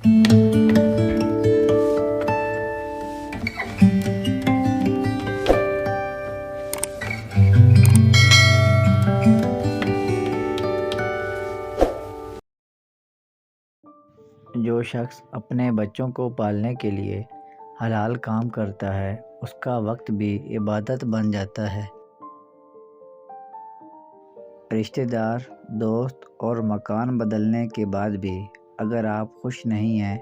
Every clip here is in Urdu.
جو شخص اپنے بچوں کو پالنے کے لیے حلال کام کرتا ہے اس کا وقت بھی عبادت بن جاتا ہے۔ رشتہ دار، دوست اور مکان بدلنے کے بعد بھی اگر آپ خوش نہیں ہیں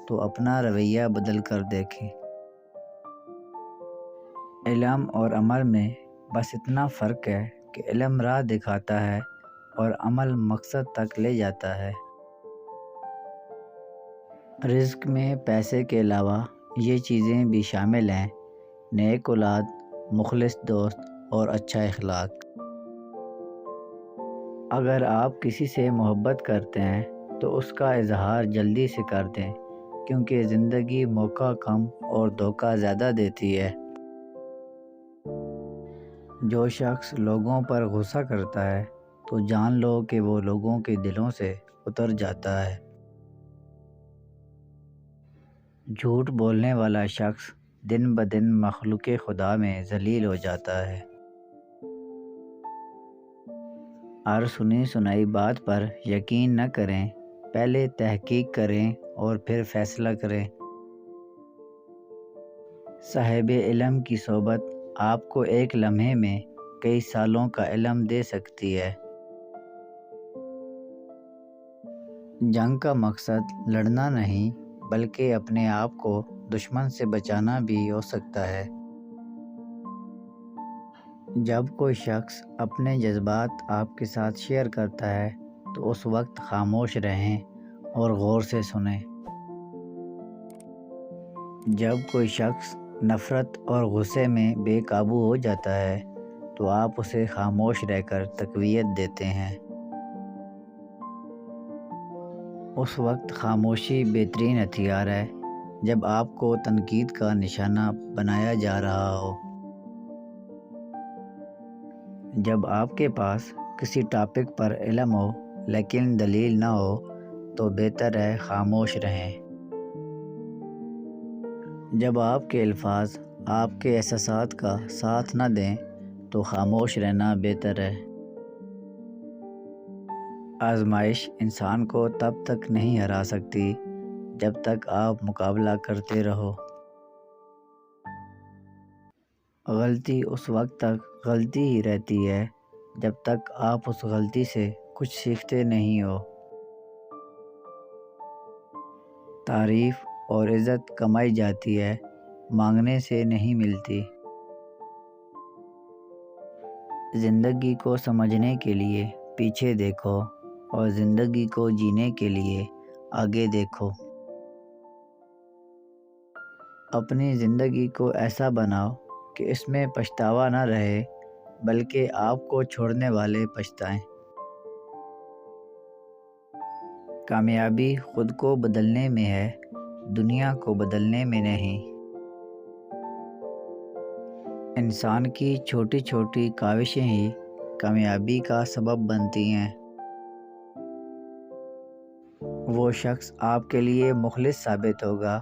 تو اپنا رویہ بدل کر دیکھیں۔ علم اور عمل میں بس اتنا فرق ہے کہ علم راہ دکھاتا ہے اور عمل مقصد تک لے جاتا ہے۔ رزق میں پیسے کے علاوہ یہ چیزیں بھی شامل ہیں: نیک اولاد، مخلص دوست اور اچھا اخلاق۔ اگر آپ کسی سے محبت کرتے ہیں تو اس کا اظہار جلدی سے کر دیں، کیونکہ زندگی موقع کم اور دھوکہ زیادہ دیتی ہے۔ جو شخص لوگوں پر غصہ کرتا ہے تو جان لو کہ وہ لوگوں کے دلوں سے اتر جاتا ہے۔ جھوٹ بولنے والا شخص دن بدن مخلوق خدا میں ذلیل ہو جاتا ہے۔ ہر سنی سنائی بات پر یقین نہ کریں، پہلے تحقیق کریں اور پھر فیصلہ کریں۔ صاحب علم کی صحبت آپ کو ایک لمحے میں کئی سالوں کا علم دے سکتی ہے۔ جنگ کا مقصد لڑنا نہیں بلکہ اپنے آپ کو دشمن سے بچانا بھی ہو سکتا ہے۔ جب کوئی شخص اپنے جذبات آپ کے ساتھ شیئر کرتا ہے تو اس وقت خاموش رہیں اور غور سے سنیں۔ جب کوئی شخص نفرت اور غصے میں بے قابو ہو جاتا ہے تو آپ اسے خاموش رہ کر تقویت دیتے ہیں۔ اس وقت خاموشی بہترین ہتھیار ہے جب آپ کو تنقید کا نشانہ بنایا جا رہا ہو۔ جب آپ کے پاس کسی ٹاپک پر علم ہو لیکن دلیل نہ ہو تو بہتر ہے خاموش رہیں۔ جب آپ کے الفاظ آپ کے احساسات کا ساتھ نہ دیں تو خاموش رہنا بہتر ہے۔ آزمائش انسان کو تب تک نہیں ہرا سکتی جب تک آپ مقابلہ کرتے رہو۔ غلطی اس وقت تک غلطی ہی رہتی ہے جب تک آپ اس غلطی سے کچھ سیکھتے نہیں ہو۔ تعریف اور عزت کمائی جاتی ہے، مانگنے سے نہیں ملتی۔ زندگی کو سمجھنے کے لیے پیچھے دیکھو اور زندگی کو جینے کے لیے آگے دیکھو۔ اپنی زندگی کو ایسا بناؤ کہ اس میں پچھتاوا نہ رہے بلکہ آپ کو چھوڑنے والے پچھتائیں۔ کامیابی خود کو بدلنے میں ہے، دنیا کو بدلنے میں نہیں۔ انسان کی چھوٹی چھوٹی کاوشیں ہی کامیابی کا سبب بنتی ہیں۔ وہ شخص آپ کے لیے مخلص ثابت ہوگا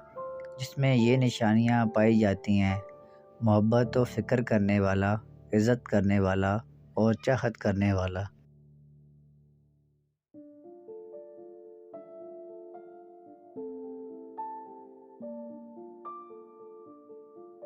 جس میں یہ نشانیاں پائی جاتی ہیں: محبت و فکر کرنے والا، عزت کرنے والا اور چاہت کرنے والا۔